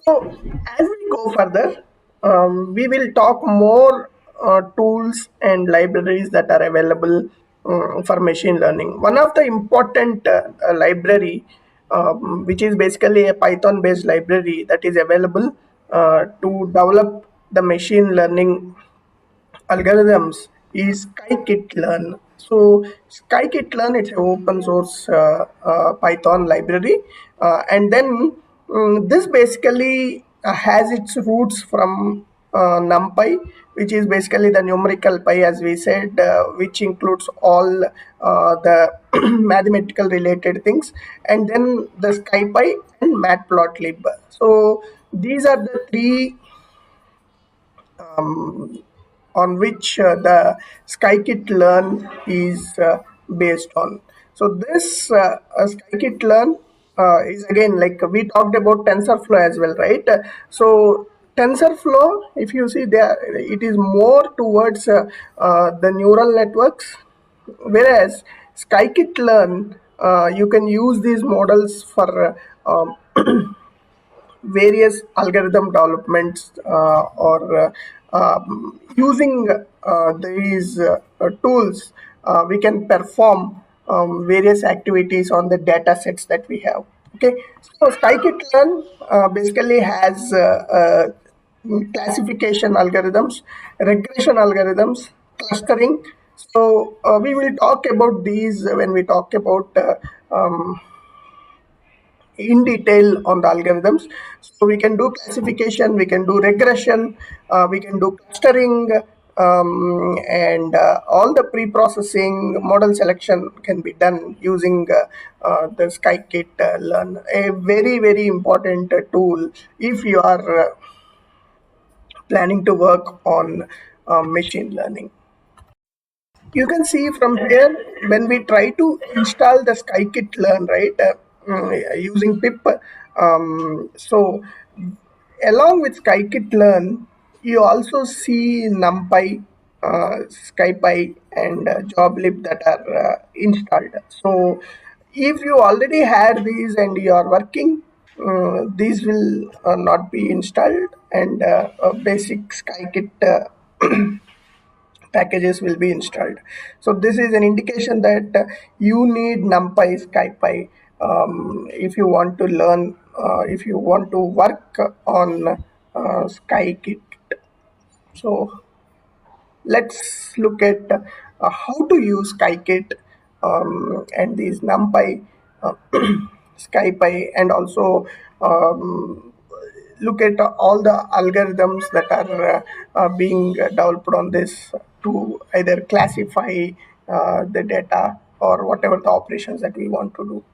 So as we go further, we will talk more tools and libraries that are available for machine learning. One of the important library, which is basically a Python-based library that is available to develop the machine learning algorithms is SciKit-learn. So SciKit-learn, it's an open source Python library, and then this basically has its roots from NumPy, which is basically the numerical pi, as we said, which includes all the mathematical related things, and then the SciPy and Matplotlib. So these are the three on which the SciKit-learn is based on. So this SciKit-learn is again, like we talked about TensorFlow as well, right? So TensorFlow, if you see there, it is more towards the neural networks, whereas SciKit-learn, you can use these models for various algorithm developments or using these tools, we can perform various activities on the data sets that we have. Okay, so scikit-learn basically has classification algorithms, regression algorithms, clustering. So we will talk about these when we talk about in detail on the algorithms. So we can do classification, we can do regression, we can do clustering, and all the pre-processing model selection can be done using the SciKit-learn, a very important tool if you are planning to work on machine learning. You can see from here when we try to install the SciKit-learn, right, using pip. So along with SciKit-learn, you also see NumPy, SciPy, and JobLib that are installed. So if you already had these and you are working, these will not be installed, and a basic SciKit packages will be installed. So this is an indication that you need NumPy, SciPy if you want to learn, if you want to work on SciKit. So let's look at how to use SciKit and these NumPy, uh, SciPy, and also look at all the algorithms that are being developed on this to either classify the data or whatever the operations that we want to do.